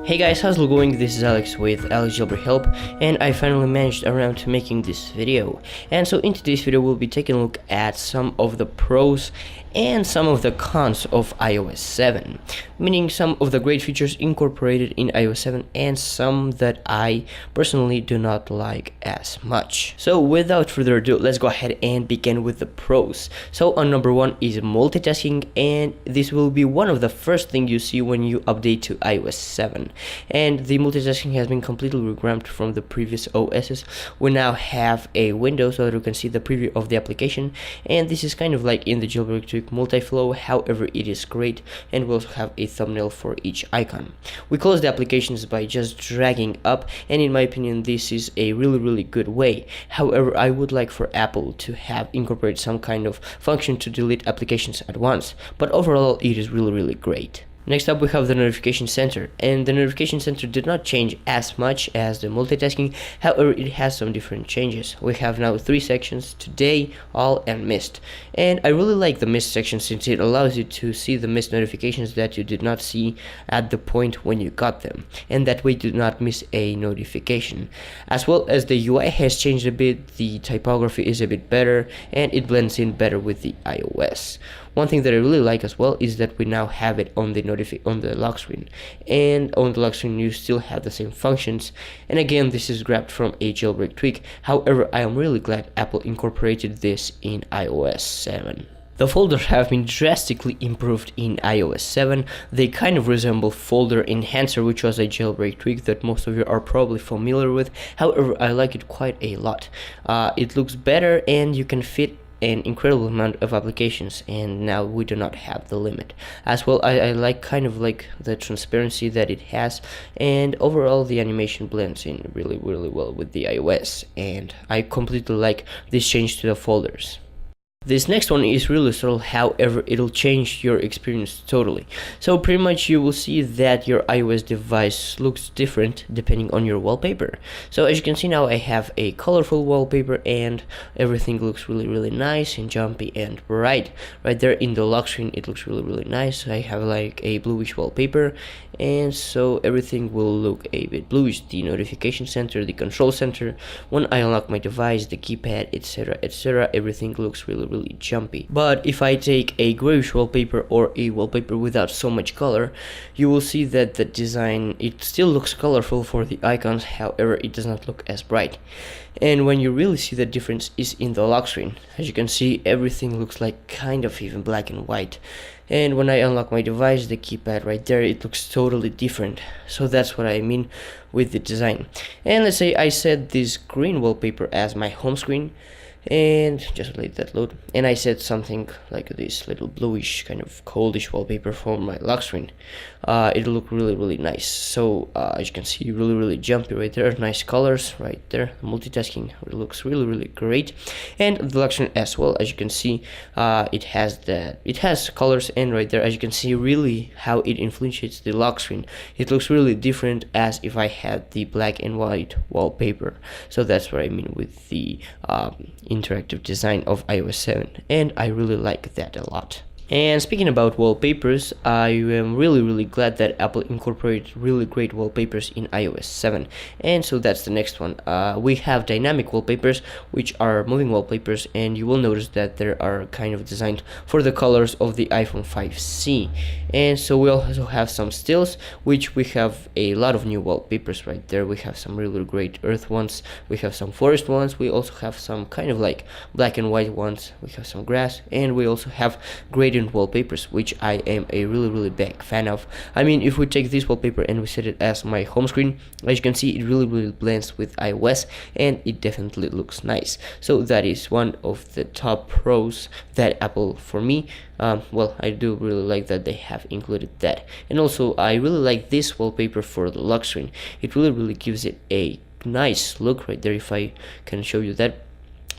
Hey guys, how's it going? This is Alex with Alex Jailbreak Help, and I finally managed around to making this video. And so in today's video we'll be taking a look at some of the pros and some of the cons of iOS 7, meaning some of the great features incorporated in iOS 7 and some that I personally do not like as much. So without further ado, let's go ahead and begin with the pros. So on number one is multitasking, and this will be one of the first things you see when you update to iOS 7. And the multitasking has been completely revamped from the previous OSs. We now have a window so that you can see the preview of the application, and this is kind of like in the jailbreak tweak multi-flow. However, it is great, and we also have a thumbnail for each icon. We close the applications by just dragging up, and in my opinion this is a really good way. However, I would like for Apple to have incorporated some kind of function to delete applications at once, but overall it is really great. Next up we have the notification center, and the notification center did not change as much as the multitasking. However, it has some different changes. We have now 3 sections: today, all, and missed. And I really like the missed section since it allows you to see the missed notifications that you did not see at the point when you got them, and that way you do not miss a notification. As well as the UI has changed a bit, the typography is a bit better, and it blends in better with the iOS. One thing that I really like as well is that we now have it on the lock screen, and on the lock screen you still have the same functions. And again, this is grabbed from a jailbreak tweak. However, I am really glad Apple incorporated this in iOS 7. The folders have been drastically improved in iOS 7. They kind of resemble Folder Enhancer, which was a jailbreak tweak that most of you are probably familiar with. However, I like it quite a lot. It looks better, and you can fit an incredible amount of applications, and now we do not have the limit. As well, I like kind of like the transparency that it has, and overall the animation blends in really well with the iOS, and I completely like this change to the folders. This next one is really subtle, however it'll change your experience totally. So pretty much you will see that your iOS device looks different depending on your wallpaper. So as you can see now, I have a colorful wallpaper, and everything looks really nice and jumpy and bright. Right there in the lock screen it looks really nice. I have like a bluish wallpaper, and so everything will look a bit bluish. The notification center, the control center, when I unlock my device, the keypad, etc, everything looks really jumpy. But if I take a grayish wallpaper or a wallpaper without so much color, you will see that the design, it still looks colorful for the icons. However, it does not look as bright. And when you really see the difference is in the lock screen. As you can see, everything looks like kind of even black and white. And when I unlock my device, the keypad right there, it looks totally different. So that's what I mean with the design. And let's say I set this green wallpaper as my home screen, and just let that load, and I set something like this little bluish kind of coldish wallpaper for my lock screen. It'll look really nice. So as you can see, really jumpy right there, nice colors right there. Multitasking looks really great, and the lock screen as well. As you can see, it has colors, and right there as you can see really how it influences the lock screen. It looks really different as if I had the black and white wallpaper. So that's what I mean with the interactive design of iOS 7, and I really like that a lot. And speaking about wallpapers, I am really glad that Apple incorporated really great wallpapers in iOS 7. And so that's the next one. We have dynamic wallpapers, which are moving wallpapers, and you will notice that they are kind of designed for the colors of the iPhone 5C. And so we also have some stills, which we have a lot of new wallpapers right there. We have some really great earth ones, we have some forest ones, we also have some kind of like black and white ones, we have some grass, and we also have gradient wallpapers, which I am a really big fan of. I mean, if we take this wallpaper and we set it as my home screen, as you can see, it really blends with iOS, and it definitely looks nice. So that is one of the top pros that Apple, for me, well, I do really like that they have included that. And also I really like this wallpaper for the lock screen. It really gives it a nice look right there. If I can show you that,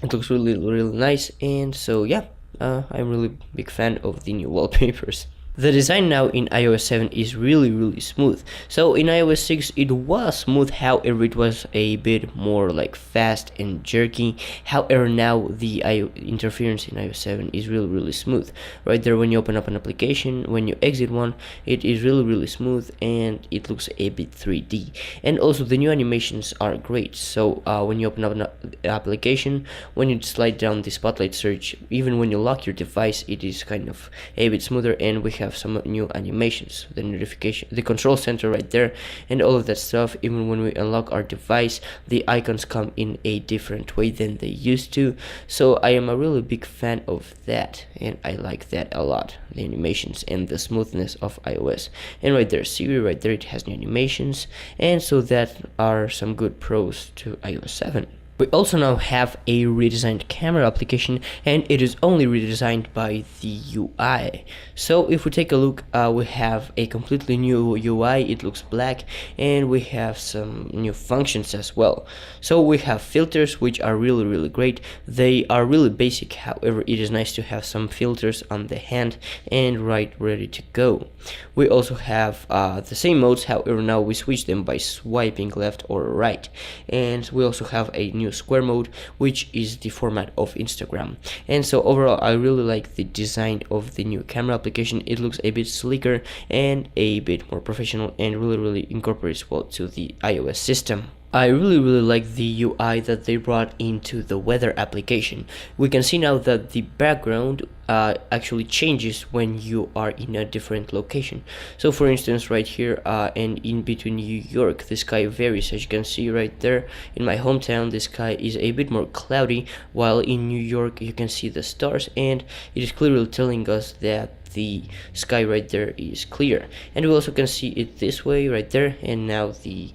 it looks really nice. And so yeah, I'm really big fan of the new wallpapers. The design now in iOS 7 is really smooth. So in iOS 6 it was smooth, however it was a bit more like fast and jerky. However, now the interference in iOS 7 is really smooth. Right there when you open up an application, when you exit one, it is really smooth and it looks a bit 3D. And also the new animations are great. So when you open up an application, when you slide down the spotlight search, even when you lock your device, it is kind of a bit smoother, and we have some new animations, the notification, the control center right there, and all of that stuff. Even when we unlock our device, the icons come in a different way than they used to. So I am a really big fan of that, and I like that a lot, the animations and the smoothness of iOS. And right there, Siri right there, it has new animations, and so that are some good pros to iOS 7. We also now have a redesigned camera application, and it is only redesigned by the UI. So if we take a look, we have a completely new UI. It looks black, and we have some new functions as well. So we have filters, which are really great. They are really basic, however it is nice to have some filters on the hand and right ready to go. We also have the same modes, however now we switch them by swiping left or right. And we also have a new square mode, which is the format of Instagram. And so overall I really like the design of the new camera application. It looks a bit sleeker and a bit more professional, and really incorporates well to the iOS system. I really like the UI that they brought into the weather application. We can see now that the background actually changes when you are in a different location. So for instance, right here and in between New York, the sky varies. As you can see right there, in my hometown the sky is a bit more cloudy, while in New York you can see the stars, and it is clearly telling us that the sky right there is clear. And we also can see it this way right there. And now the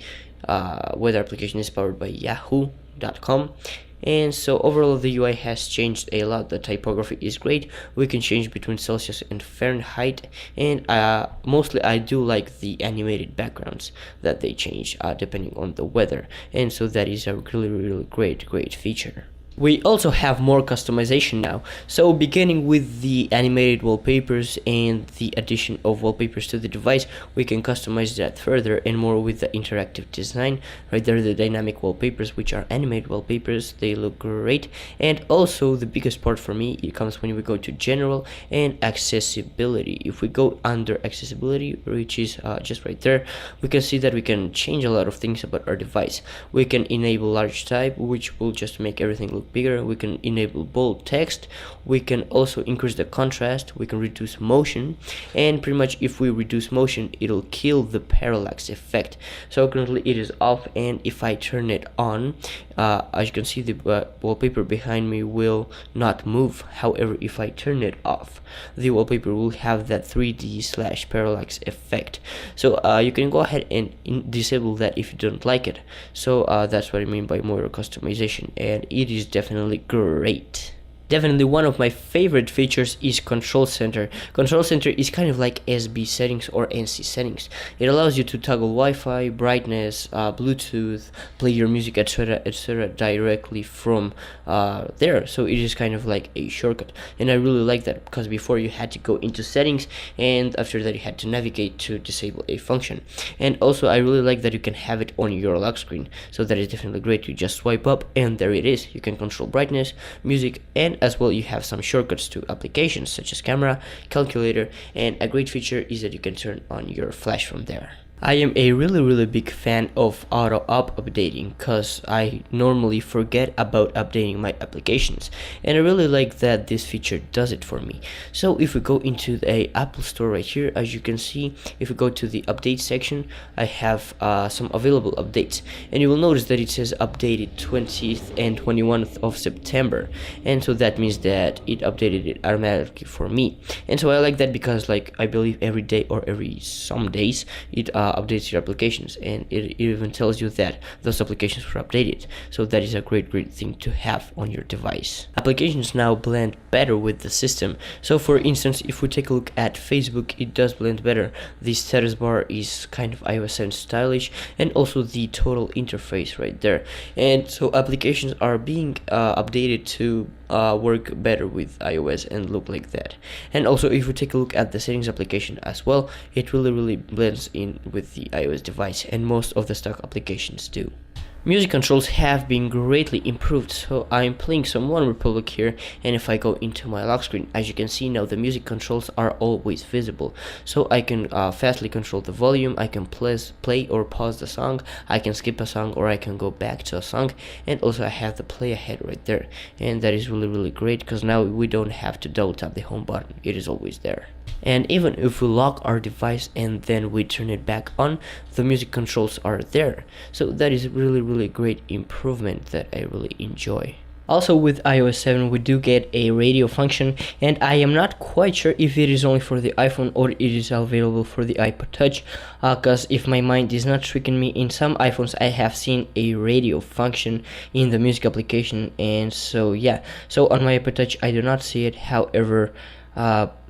weather application is powered by yahoo.com. And so overall the UI has changed a lot. The typography is great. We can change between Celsius and Fahrenheit, and mostly I do like the animated backgrounds that they change depending on the weather, and so that is a really great feature. We also have more customization now. So beginning with the animated wallpapers and the addition of wallpapers to the device, we can customize that further and more with the interactive design. Right there, the dynamic wallpapers, which are animated wallpapers, they look great. And also the biggest part for me, it comes when we go to general and accessibility. If we go under accessibility, which is just right there, we can see that we can change a lot of things about our device. We can enable large type, which will just make everything look bigger. We can enable bold text. We can also increase the contrast. We can reduce motion, and pretty much if we reduce motion, it'll kill the parallax effect. So currently it is off, and if I turn it on, as you can see, the wallpaper behind me will not move. However, if I turn it off, the wallpaper will have that 3D / parallax effect. So you can go ahead and disable that if you don't like it. So that's what I mean by more customization, and it is definitely great. Definitely one of my favorite features is Control Center. Control Center is kind of like SB settings or NC settings. It allows you to toggle Wi-Fi, brightness, Bluetooth, play your music, etc. directly from there. So it is kind of like a shortcut, and I really like that, because before you had to go into settings, and after that you had to navigate to disable a function. And also I really like that you can have it on your lock screen, so that is definitely great. You just swipe up and there it is. You can control brightness, music, and as well you have some shortcuts to applications such as camera, calculator, and a great feature is that you can turn on your flash from there. I am a really big fan of auto updating, because I normally forget about updating my applications, and I really like that this feature does it for me. So if we go into the Apple Store right here, as you can see, if we go to the update section, I have some available updates, and you will notice that it says updated 20th and 21st of September, and so that means that it updated it automatically for me. And so I like that, because like I believe every day or every some days it updates your applications, and it even tells you that those applications were updated. So that is a great thing to have on your device. Applications now blend better with the system. So for instance, if we take a look at Facebook, it does blend better. The status bar is kind of iOS 7 stylish, and also the total interface right there. And so applications are being updated to work better with iOS and look like that. And also, if we take a look at the settings application as well, it really blends in with the iOS device, and most of the stock applications do. Music controls have been greatly improved, so I'm playing some OneRepublic here, and if I go into my lock screen, as you can see now, the music controls are always visible. So I can fastly control the volume, I can play or pause the song, I can skip a song, or I can go back to a song, and also I have the play ahead right there. And that is really great, because now we don't have to double tap the home button, it is always there. And even if we lock our device and then we turn it back on, the music controls are there. So that is really great improvement that I really enjoy. Also, with iOS 7 we do get a radio function, and I am not quite sure if it is only for the iPhone or it is available for the iPod Touch, because if my mind is not tricking me, in some iPhones I have seen a radio function in the music application, and so yeah. So on my iPod Touch I do not see it, however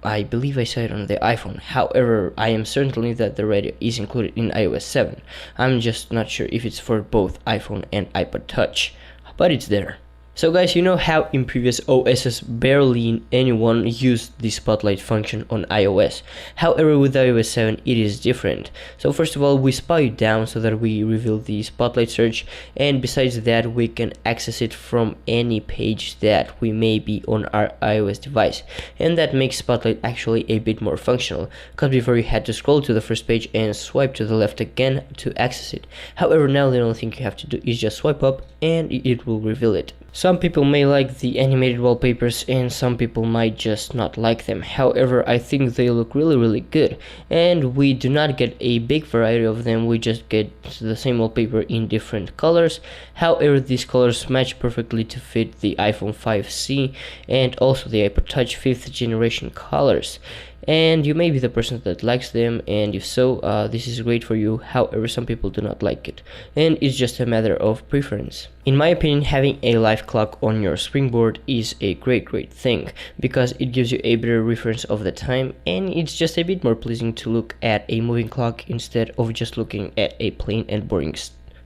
I believe I saw it on the iPhone. However, I am certain that the radio is included in iOS 7. I'm just not sure if it's for both iPhone and iPod Touch, but it's there. So guys, you know how in previous OSs barely anyone used the spotlight function on iOS. However, with iOS 7 it is different. So first of all, we spy it down so that we reveal the spotlight search, and besides that we can access it from any page that we may be on our iOS device, and that makes spotlight actually a bit more functional, because before you had to scroll to the first page and swipe to the left again to access it. However, now the only thing you have to do is just swipe up and it will reveal it. Some people may like the animated wallpapers and some people might just not like them. However, I think they look really good, and we do not get a big variety of them, we just get the same wallpaper in different colors. However, these colors match perfectly to fit the iPhone 5C and also the iPod Touch 5th generation colors. And you may be the person that likes them, and if so, this is great for you. However, some people do not like it, and it's just a matter of preference. In my opinion, having a live clock on your springboard is a great thing, because it gives you a better reference of the time, and it's just a bit more pleasing to look at a moving clock instead of just looking at a plain and boring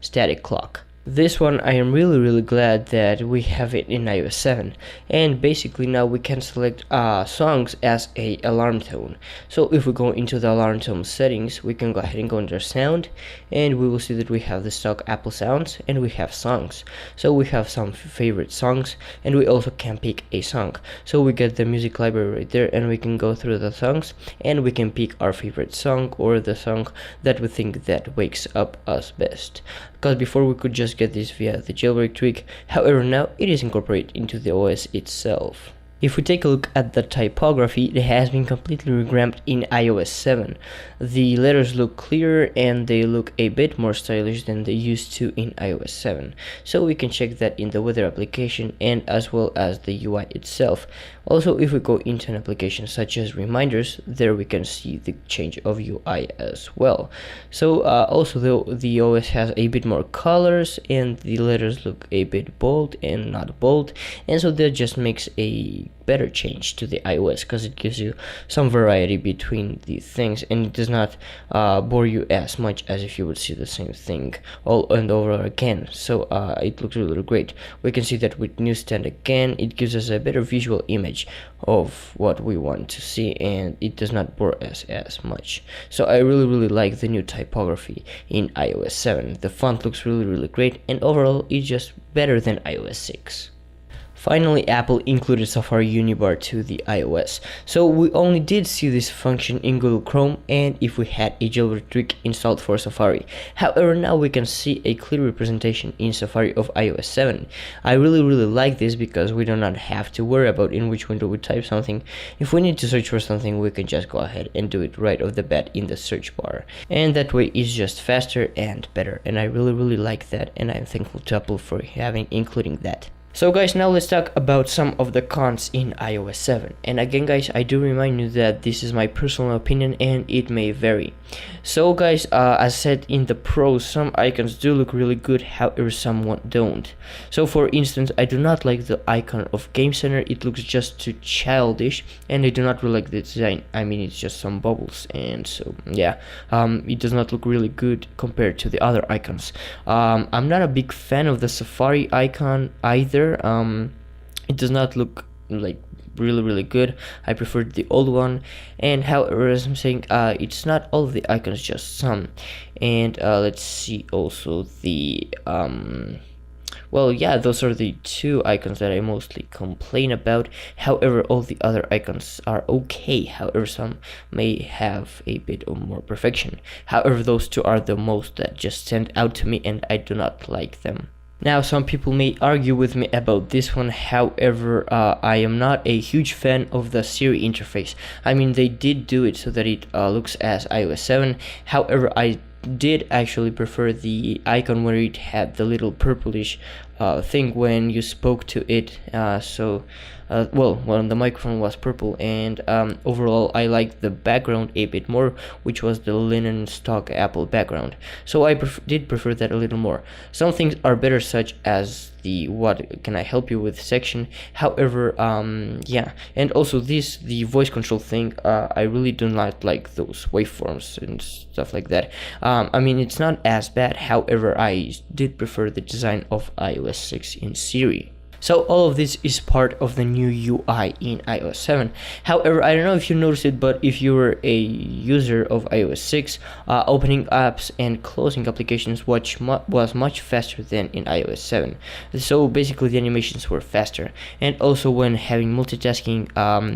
static clock. This one I am really glad that we have it in iOS 7, and basically now we can select songs as a alarm tone. So if we go into the alarm tone settings, we can go ahead and go under sound, and we will see that we have the stock Apple sounds and we have songs. So we have some favorite songs, and we also can pick a song. So we get the music library right there, and we can go through the songs and we can pick our favorite song or the song that we think that wakes up us best. Because before we could just get this via the jailbreak tweak, however now it is incorporated into the OS itself. If we take a look at the typography, it has been completely revamped in iOS 7. The letters look clearer and they look a bit more stylish than they used to in iOS 7. So we can check that in the weather application and as well as the UI itself. Also, if we go into an application such as reminders, there we can see the change of UI as well. So also the OS has a bit more colors and the letters look a bit bold and not bold, and so that just makes a better change to the iOS, because it gives you some variety between the things, and it does not bore you as much as if you would see the same thing all and over again. So it looks really great. We can see that with newsstand again, it gives us a better visual image of what we want to see, and it does not bore us as much. So I really like the new typography in iOS 7. The font looks really great, and overall it's just better than iOS 6. Finally, Apple included Safari Unibar to the iOS. So we only did see this function in Google Chrome and if we had a jailbreak tweak installed for Safari. However, now we can see a clear representation in Safari of iOS 7. I really like this because we do not have to worry about in which window we type something. If we need to search for something, we can just go ahead and do it right off the bat in the search bar. And that way it's just faster and better, and I really like that, and I'm thankful to Apple for including that. So guys, now let's talk about some of the cons in iOS 7. And again guys, I do remind you that this is my personal opinion and it may vary. So guys, as said in the pros, some icons do look really good, however some don't. So for instance, I do not like the icon of Game Center. It looks just too childish, and I do not really like the design. I mean, it's just some bubbles, and so yeah, it does not look really good compared to the other icons. I'm not a big fan of the Safari icon either. it does not look like really good. I preferred the old one. And however, as I'm saying, it's not all of the icons, just some. And let's see also the well, yeah, those are the two icons that I mostly complain about. However, all the other icons are okay. However, some may have a bit of more perfection. However, those two are the most that just stand out to me, and I do not like them. Now, some people may argue with me about this one. However, I am not a huge fan of the Siri interface. I mean, they did do it so that it looks as iOS 7. However, I did actually prefer the icon where it had the little purplish thing when you spoke to it. Well, when the microphone was purple, and overall I liked the background a bit more, which was the linen stock Apple background. So I did prefer that a little more. Some things are better, such as the "what can I help you with" section. However, yeah, and also the voice control thing, I really do not like those waveforms and stuff like that. I mean, it's not as bad. However, I did prefer the design of iOS 6 in Siri. So all of this is part of the new UI in iOS 7. However, I don't know if you noticed it, but if you were a user of iOS 6, opening apps and closing applications was much faster than in iOS 7. So basically the animations were faster, and also when having multitasking,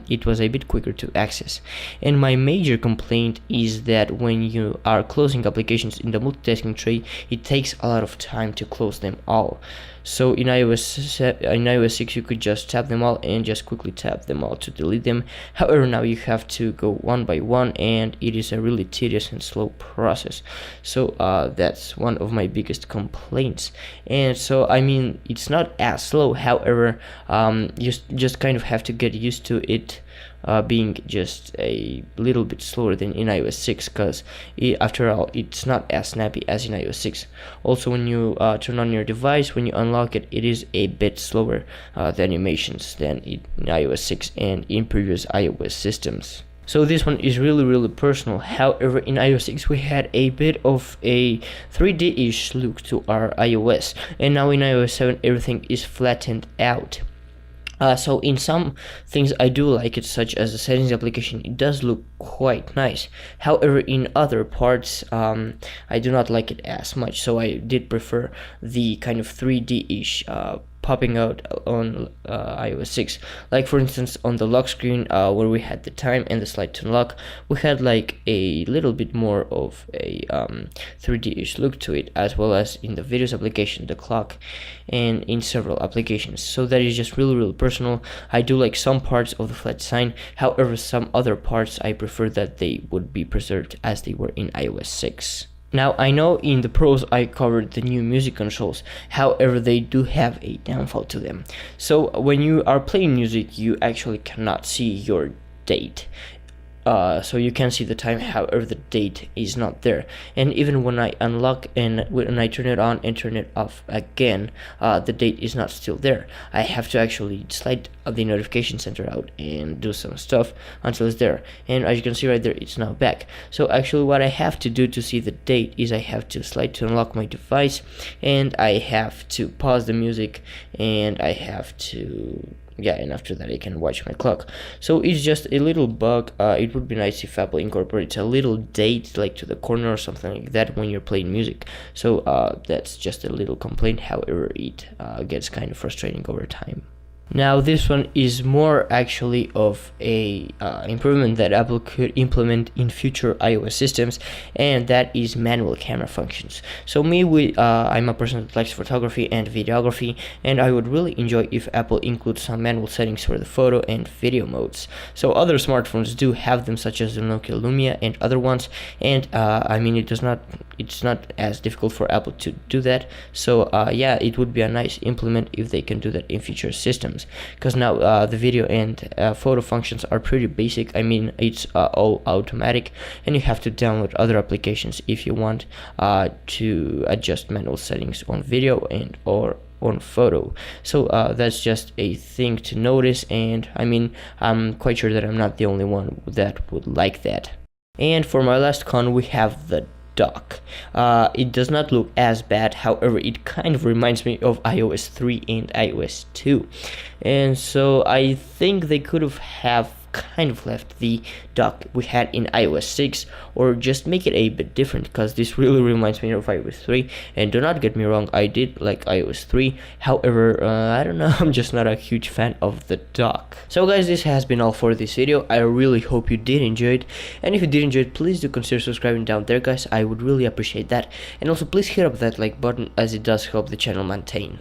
it was a bit quicker to access. And my major complaint is that when you are closing applications in the multitasking tray, it takes a lot of time to close them all. So in iOS 6 you could just tap them all and just quickly tap them all to delete them. However, now you have to go one by one, and it is a really tedious and slow process. So that's one of my biggest complaints. And so I mean, it's not as slow. However, you just kind of have to get used to it being just a little bit slower than in iOS 6, because after all, it's not as snappy as in iOS 6. Also, when you turn on your device, when you unlock it, it is a bit slower, the animations, than in iOS 6 and in previous iOS systems. So this one is really personal. However, in iOS 6 we had a bit of a 3D-ish look to our iOS, and now in iOS 7 everything is flattened out. So in some things I do like it, such as the settings application. It does look quite nice. However, in other parts, I do not like it as much. So I did prefer the kind of 3D-ish popping out on iOS 6. Like for instance, on the lock screen, where we had the time and the slide to unlock, we had like a little bit more of a 3D-ish look to it, as well as in the videos application, the clock, and in several applications. So that is just really personal. I do like some parts of the flat design. However, some other parts I prefer that they would be preserved as they were in iOS 6. Now, I know in the pros I covered the new music controls. However, they do have a downfall to them. So when you are playing music, you actually cannot see your date. So you can see the time, however the date is not there. And even when I unlock and when I turn it on and turn it off again, the date is not still there. I have to actually slide the notification center out and do some stuff until it's there. And as you can see right there, it's now back. So actually what I have to do to see the date is I have to slide to unlock my device, and I have to pause the music, and I have to and after that I can watch my clock. So it's just a little bug. It would be nice if Apple incorporates a little date like to the corner or something like that when you're playing music. So that's just a little complaint. However, it gets kind of frustrating over time. Now this one is more actually of a improvement that Apple could implement in future iOS systems, and that is manual camera functions. So I'm a person that likes photography and videography, and I would really enjoy if Apple includes some manual settings for the photo and video modes. So other smartphones do have them, such as the Nokia Lumia and other ones, and I mean it's not as difficult for Apple to do that. So yeah, it would be a nice implement if they can do that in future systems. Because now the video and photo functions are pretty basic. I mean, it's all automatic, and you have to download other applications if you want to adjust manual settings on video and or on photo. So that's just a thing to notice, and I mean, I'm quite sure that I'm not the only one that would like that. And for my last con, we have the dock. It does not look as bad, however it kind of reminds me of iOS 3 and iOS 2, and so I think they could have kind of left the dock we had in iOS 6, or just make it a bit different, because this really reminds me of iOS 3. And do not get me wrong, I did like iOS 3, however I don't know, I'm just not a huge fan of the dock. So guys, this has been all for this video. I really hope you did enjoy it, and if you did enjoy it, please do consider subscribing down there, guys. I would really appreciate that. And also please hit up that like button, as it does help the channel maintain.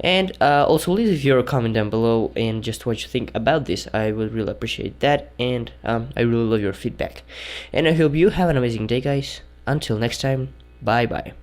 And also leave your comment down below and just what you think about this. I would really appreciate that, and I really love your feedback. And I hope you have an amazing day, guys. Until next time, bye bye.